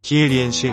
DLENC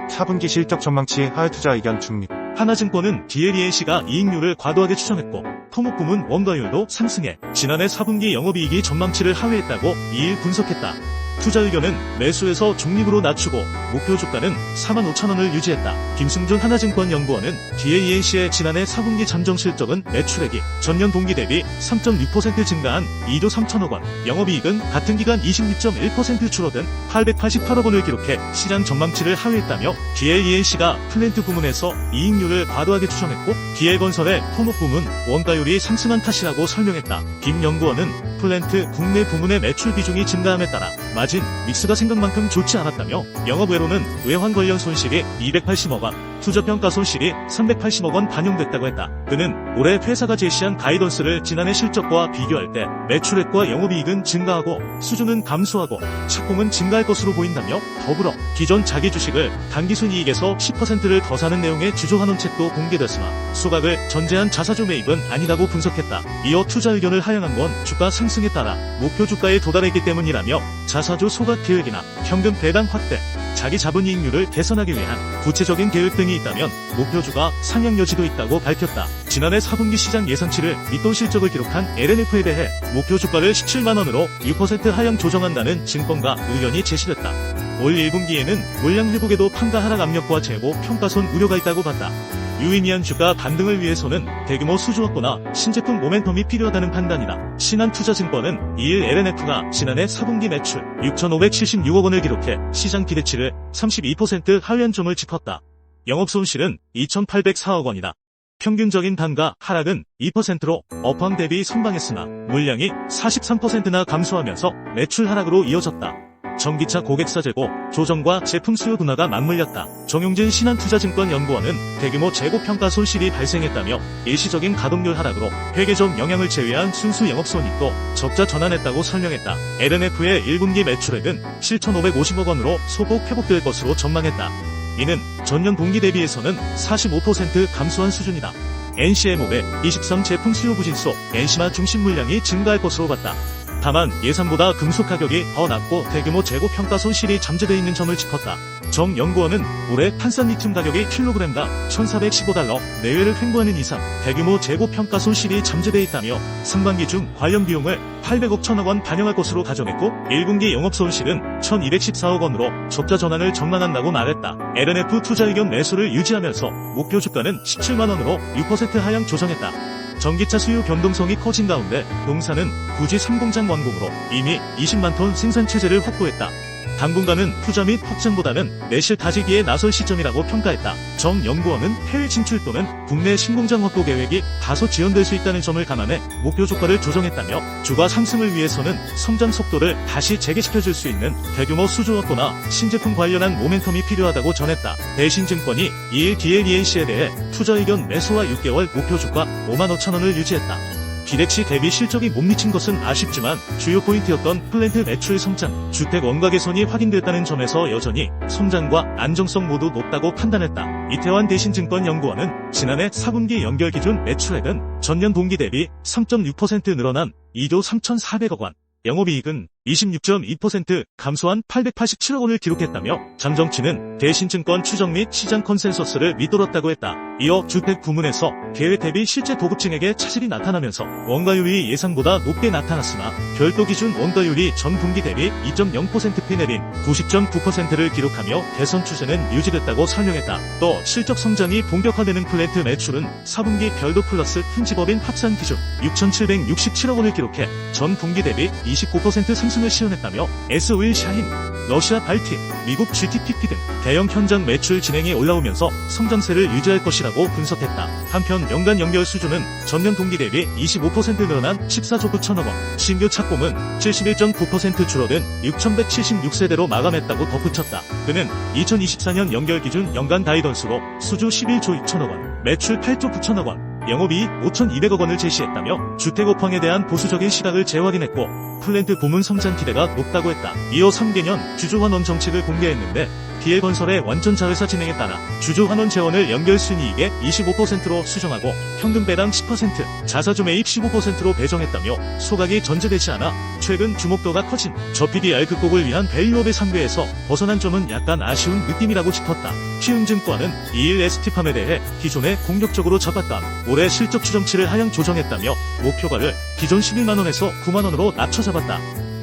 4분기 실적 전망치 하회투자 의견 중립. 하나증권은 DLENC가 이익률을 과도하게 추정했고 토목부문 원가율도 상승해 지난해 4분기 영업이익이 전망치를 하회했다고 2일 분석했다. 투자 의견은 매수에서 중립으로 낮추고 목표 주가는 45,000원을 유지했다. 김승준 하나증권 연구원은 DLENC의 지난해 4분기 잠정 실적은 매출액이 전년 동기 대비 3.6% 증가한 2조 3천억 원, 영업이익은 같은 기간 26.1% 줄어든 888억 원을 기록해 시장 전망치를 하회했다며 DLENC가 플랜트 부문에서 이익률을 과도하게 추정했고 DL건설의 토목 부문 원가율이 상승한 탓이라고 설명했다. 김 연구원은 플랜트 국내 부문의 매출 비중이 증가함에 따라 마진 믹스가 생각만큼 좋지 않았다며 영업외로는 외환 관련 손실이 280억 원, 투자평가 손실이 380억 원 반영됐다고 했다. 그는 올해 회사가 제시한 가이던스를 지난해 실적과 비교할 때 매출액과 영업이익은 증가하고 수주는 감소하고 착공은 증가할 것으로 보인다며 더불어 기존 자기 주식을 단기순이익에서 10%를 더 사는 내용의 주조환원책도 공개됐으나 수각을 전제한 자사주 매입은 아니라고 분석했다. 이어 투자 의견을 하향한 건 주가 상승에 따라 목표 주가에 도달했기 때문이라며 자사주 소각 계획이나 현금 배당 확대, 자기 자본이익률을 개선하기 위한 구체적인 계획 등이 있다면 목표주가 상향 여지도 있다고 밝혔다. 지난해 4분기 시장 예상치를 밑돈 실적을 기록한 LNF에 대해 목표 주가를 17만원으로 6% 하향 조정한다는 증권가 의견이 제시됐다. 올 1분기에는 물량 회복에도 판가 하락 압력과 재고 평가손 우려가 있다고 봤다. 유의미한 주가 반등을 위해서는 대규모 수주 확보나 신제품 모멘텀이 필요하다는 판단이다. 신한투자증권은 2일 LNF가 지난해 4분기 매출 6,576억 원을 기록해 시장 기대치를 32% 하회한 점을 짚었다. 영업손실은 2,804억 원이다. 평균적인 단가 하락은 2%로 업황 대비 선방했으나 물량이 43%나 감소하면서 매출 하락으로 이어졌다. 전기차 고객사 재고 조정과 제품 수요 둔화가 맞물렸다. 정용진 신한투자증권 연구원은 대규모 재고 평가 손실이 발생했다며 일시적인 가동률 하락으로 회계적 영향을 제외한 순수 영업손익도 적자 전환했다고 설명했다. LNF의 1분기 매출액은 7,550억 원으로 소폭 회복될 것으로 전망했다. 이는 전년 동기 대비해서는 45% 감소한 수준이다. NCM업의 23 제품 수요 부진 속 NC마 중심 물량이 증가할 것으로 봤다. 다만 예상보다 금속 가격이 더 낮고 대규모 재고 평가 손실이 잠재되어 있는 점을 짚었다. 정 연구원은 올해 탄산 리튬 가격이 킬로그램당 1,415달러 내외를 횡보하는 이상 대규모 재고 평가 손실이 잠재되어 있다며 상반기 중 관련 비용을 800억 천억 원 반영할 것으로 가정했고 1분기 영업 손실은 1,214억 원으로 적자 전환을 전망한다고 말했다. LNF 투자 의견 매수를 유지하면서 목표 주가는 17만 원으로 6% 하향 조정했다. 전기차 수요 변동성이 커진 가운데 동사는 굳이 3공장 완공으로 이미 20만 톤 생산 체제를 확보했다. 당분간은 투자 및 확장보다는 내실 다지기에 나설 시점이라고 평가했다. 정 연구원은 해외 진출 또는 국내 신공장 확보 계획이 다소 지연될 수 있다는 점을 감안해 목표 주가를 조정했다며 주가 상승을 위해서는 성장 속도를 다시 재개시켜줄 수 있는 대규모 수주 확보나 신제품 관련한 모멘텀이 필요하다고 전했다. 대신증권이 2일 DLENC에 대해 투자 의견 매수와 6개월 목표 주가 55,000원을 유지했다. 기대치 대비 실적이 못 미친 것은 아쉽지만 주요 포인트였던 플랜트 매출 성장, 주택 원가 개선이 확인됐다는 점에서 여전히 성장과 안정성 모두 높다고 판단했다. 이태환 대신증권 연구원은 지난해 4분기 연결 기준 매출액은 전년 동기 대비 3.6% 늘어난 2조 3,400억 원, 영업이익은 26.2% 감소한 887억 원을 기록했다며 잠정치는 대신증권 추정 및 시장 컨센서스를 밑돌았다고 했다. 이어 주택 부문에서 계획 대비 실제 도급증액의 차질이 나타나면서 원가율이 예상보다 높게 나타났으나 별도 기준 원가율이 전 분기 대비 2.0%포인트 내린 90.9%를 기록하며 개선 추세는 유지됐다고 설명했다. 또 실적 성장이 본격화되는 플랜트 매출은 4분기 별도 플러스 흠집업인 합산 기준 6,767억 원을 기록해 전 분기 대비 29% 상승을 시현했다며 S-오일 샤힌, 러시아 발틱, 미국 GTPP 등 대형 현장 매출 진행이 올라오면서 성장세를 유지할 것이라고 분석했다. 한편 연간 연결 수주는 전년 동기 대비 25% 늘어난 14조 9천억 원, 신규 착공은 71.9% 줄어든 6,176세대로 마감했다고 덧붙였다. 그는 2024년 연결 기준 연간 가이던스로 수주 11조 6천억 원, 매출 8조 9천억 원, 영업이익 5,200억 원을 제시했다며 주택 업황에 대한 보수적인 시각을 재확인했고 플랜트 부문 성장 기대가 높다고 했다. 이어 3개년 주조환원 정책을 공개했는데 DL건설의 완전 자회사 진행에 따라 주주 환원 재원을 연결 순이익의 25%로 수정하고 현금 배당 10%, 자사주 매입 15%로 배정했다며 소각이 전제되지 않아 최근 주목도가 커진 저PBR 극복을 위한 밸류업의 상대에서 벗어난 점은 약간 아쉬운 느낌이라고 짚었다. 키움증권은 2일 ST팜에 대해 기존에 공격적으로 잡았던 올해 실적 추정치를 하향 조정했다며 목표가를 기존 11만원에서 9만원으로 낮춰 잡았다.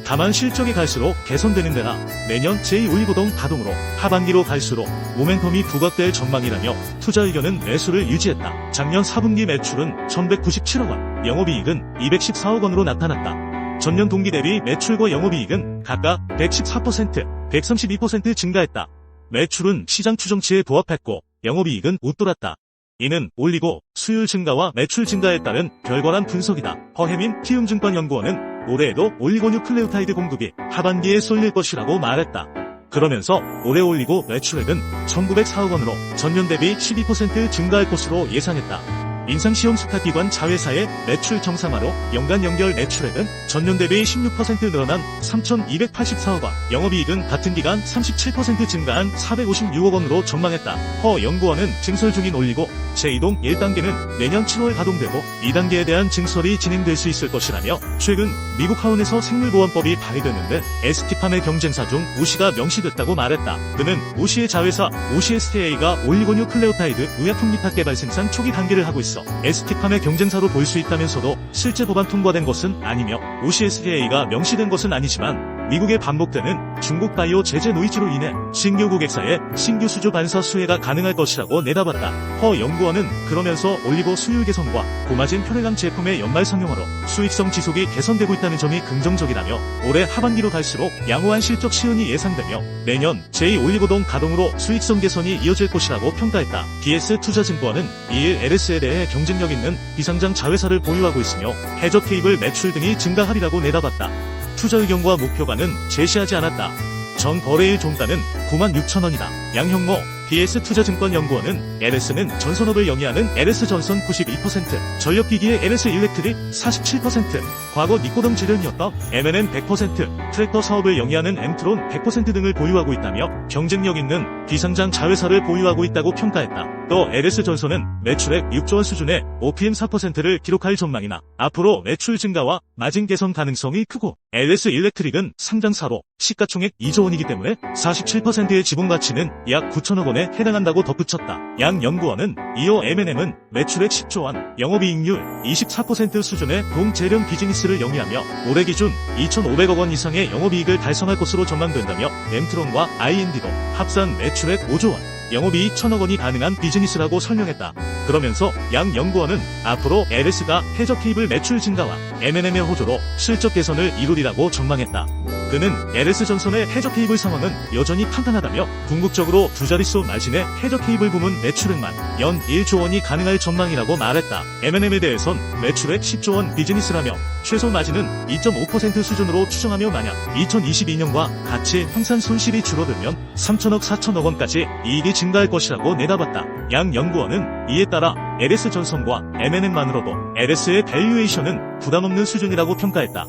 다만 실적이 갈수록 개선되는 데나 내년 제2올리고동 가동으로 하반기로 갈수록 모멘텀이 부각될 전망이라며 투자 의견은 매수를 유지했다. 작년 4분기 매출은 1197억원, 영업이익은 214억원으로 나타났다. 전년 동기 대비 매출과 영업이익은 각각 114%, 132% 증가했다. 매출은 시장 추정치에 부합했고 영업이익은 웃돌았다. 이는 올리고 수율 증가와 매출 증가에 따른 결과란 분석이다. 허혜민 키움증권연구원은 올해에도 올리고뉴클레오타이드 공급이 하반기에 쏠릴 것이라고 말했다. 그러면서 올해 올리고 매출액은 1904억원으로 전년 대비 12% 증가할 것으로 예상했다. 인상시험 수탁기관 자회사의 매출 정상화로 연간 연결 매출액은 전년 대비 16% 늘어난 3,284억원, 영업이익은 같은 기간 37% 증가한 456억원으로 전망했다. 허 연구원은 증설 중인 올리고 제2동 1단계는 내년 7월 가동되고 2단계에 대한 증설이 진행될 수 있을 것이라며 최근 미국 하원에서 생물보안법이 발의되는 등 ST팜의 경쟁사 중 우시가 명시됐다고 말했다. 그는 우시의 자회사 우시STA가 올리고뉴클레오타이드 의약품리탁 개발 생산 초기 단계를 하고 있어 ST팜의 경쟁사로 볼 수 있다면서도 실제 법안 통과된 것은 아니며 우시STA가 명시된 것은 아니지만 미국에 반복되는 중국 바이오 제재 노이즈로 인해 신규 고객사의 신규 수주 반사 수혜가 가능할 것이라고 내다봤다. 허 연구원은 그러면서 올리고 수율 개선과 고마진 혈액암 제품의 연말 상용화로 수익성 지속이 개선되고 있다는 점이 긍정적이라며 올해 하반기로 갈수록 양호한 실적 시현이 예상되며 내년 제2올리고동 가동으로 수익성 개선이 이어질 것이라고 평가했다. BS투자증권은 2일 LS에 대해 경쟁력 있는 비상장 자회사를 보유하고 있으며 해저 케이블 매출 등이 증가하리라고 내다봤다. 투자 의견과 목표가는 제시하지 않았다. 전 거래일 종가는 96,000원이다. 양형모 BS투자증권연구원은 LS는 전선업을 영위하는 LS전선 92%, 전력기기의 LS일렉트릭 47%, 과거 니코동 재련이었던 M&M 100%, 트랙터 사업을 영위하는 엠트론 100% 등을 보유하고 있다며 경쟁력 있는 비상장 자회사를 보유하고 있다고 평가했다. 또 LS전선은 매출액 6조원 수준의 OPM 4%를 기록할 전망이나 앞으로 매출 증가와 마진 개선 가능성이 크고 LS일렉트릭은 상장사로 시가총액 2조원이기 때문에 47%의 지분가치는 약 9천억원에 해당한다고 덧붙였다. 양 연구원은 이어 M&M은 매출액 10조원, 영업이익률 24% 수준의 동재련 비즈니스를 영위하며 올해 기준 2,500억원 이상의 영업이익을 달성할 것으로 전망된다며 엠트론과 I&D도 합산 매출액 5조원, 영업이익 1,000억원이 가능한 비즈니스라고 설명했다. 그러면서 양 연구원은 앞으로 LS가 해저 케이블 매출 증가와 M&M의 호조로 실적 개선을 이루리라고 전망했다. 그는 LS전선의 해저 케이블 상황은 여전히 탄탄하다며 궁극적으로 두 자릿수 마진의 해저 케이블 부문 매출액만 연 1조원이 가능할 전망이라고 말했다. M&M에 대해선 매출액 10조원 비즈니스라며 최소 마진은 2.5% 수준으로 추정하며 만약 2022년과 같이 평산 손실이 줄어들면 3천억 4천억원까지 이익이 증가할 것이라고 내다봤다. 양 연구원은 이에 따라 LS전선과 M&M만으로도 LS의 밸류에이션은 부담없는 수준이라고 평가했다.